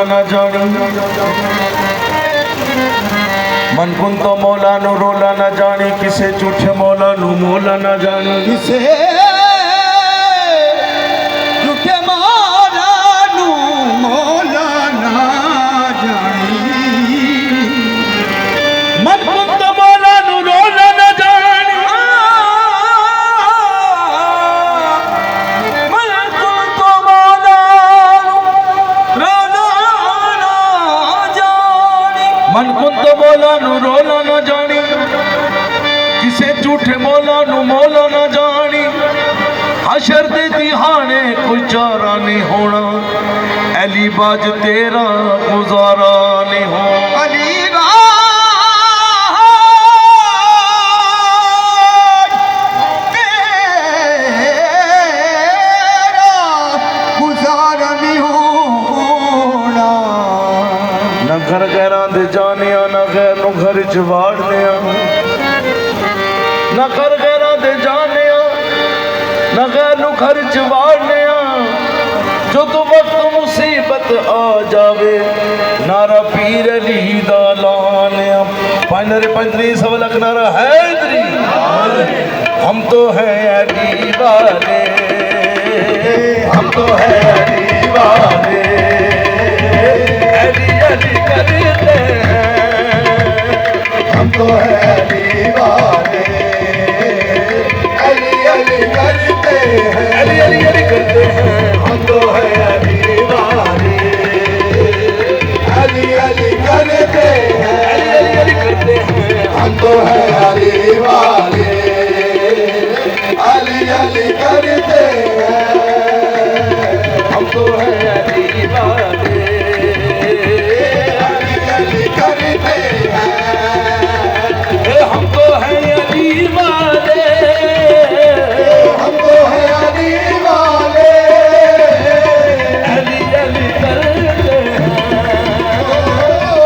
रोला न जानी मन कुन तो मौला नु रोला न जानी किसे झूठे मौला नु मोला न जानी किसे झूठे मौला नु मोला ना जानी मन कुन तो मौला नु रोला न जानी मन कुन तो मौला नु रोला ना जानी मन कुन तो मौला नु रोला न जानी किसे झूठे मौला नु मोला न जानी हशर दे दिहाने कोई चारा नहीं होना अली बाज तेरा गुजारा नहीं होना अली न घर गैरां दे जाने न गैर नु घर च वाड़ने न घर गैरां दे जाने न गैर नु घर च वाड़ने जो तो वक्त मुसीबत आ जावे नारा पीर अली दा लाने पंजरे पंजरी सवलक नारा हैदरी हम तो हैं अली वाले हम तो हैं अली वाले अली अली करते हैं हम तो है अली वाले अली अली करते हैं अली अली अली करते हैं हम तो है अली वाले अली अली करते हैं अली अली अली करते हैं हम तो है अली वाले अली अली करते हैं हम तो हैं अली वाले अली अली करते हैं हम तो हैं अली वाले हम तो है अली वाले अली अली करते हैं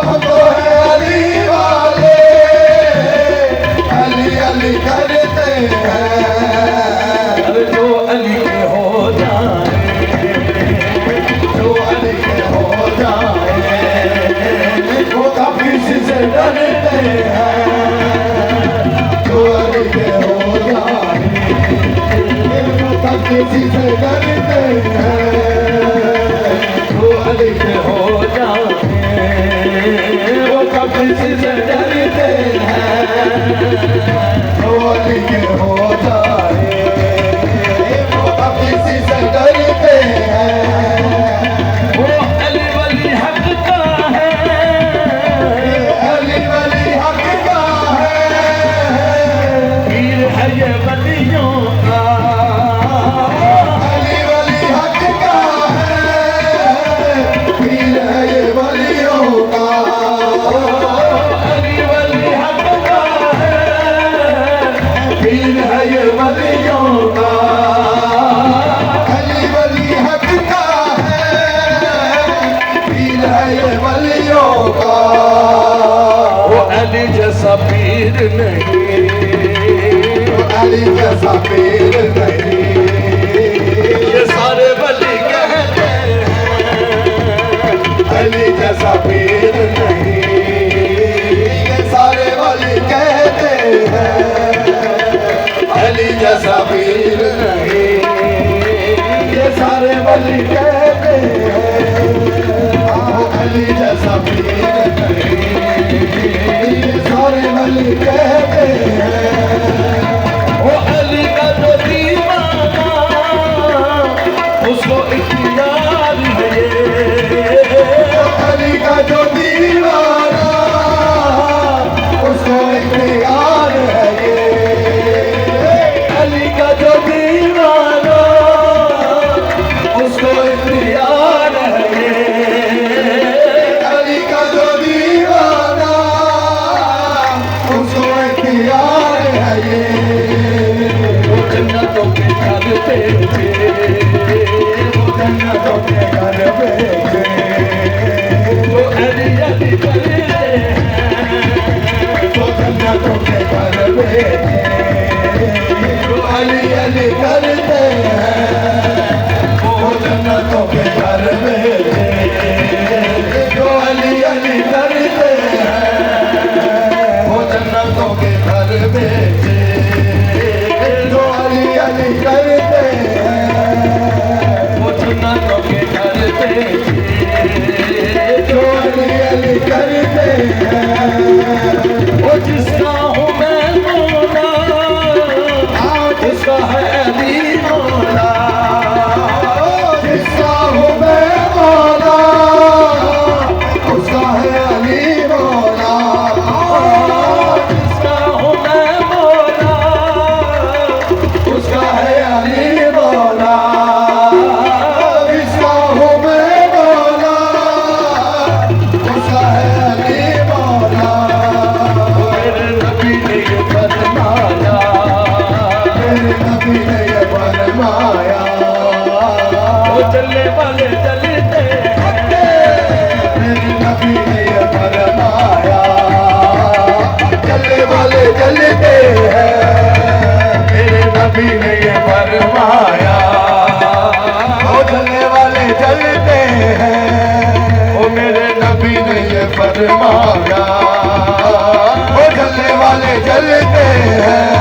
हम तो है अली वाले अली अली करते हैं अरे जो अली के हो जाए जो अली के हो जाए वो कभी से डरते हैं जो अली के हो जाए वो कभी से डरते हैं जो अली के हो जाए वो कभी से डरते हैं जो अली के हो जाए वो कभी से डरते हैं वो अली वली हक का है अली वली हक का है पीर है ये वलियों का अली वली हक का है पीर है ये वलियों का अली वली हक का है पीर है ये वलियों का अली वली हक का है पीर है ये वलियों का वो अली जैसा पीर नहीं अली जैसा पीर नहीं ये सारे वली कहते हैं अली जैसा पीर नहीं ये सारे वली कहते हैं अली जैसा पीर नहीं ये सारे वली कहते हैं अली जैसा पीर नहीं ये सारे वली कहते हैं वो अली का जो दीवाना उसको इख्तियार है ये अली का जो दीवाना उसको इख्तियार है ये अली का जो दीवाना उसको इख्तियार है ये अली का जो दीवाना उसको इख्तियार घर बेचे जो अली अली करते हैं वो सुन्नतों के घर बेचे जो अली अली करते हैं वो जिसका हूँ मैं मौला जिसका है अली मौला जिसका हूँ मैं मौला उसका है अली मौला जिसका हूँ मैं मौला उसका है अली मौला जिसका हूँ मैं मौला उसका है अली मौला मेरे नबी ने ये फरमाया मेरे नबी ने ये फरमाया वो चलने वाले चलते मेरे नबी ने ये फरमाया चलने वाले चलते हैं मेरे नबी ने ये फरमाया वो चलने वाले चलते हैं वो मेरे नबी ने ये फरमाया वो चलने वाले चलते हैं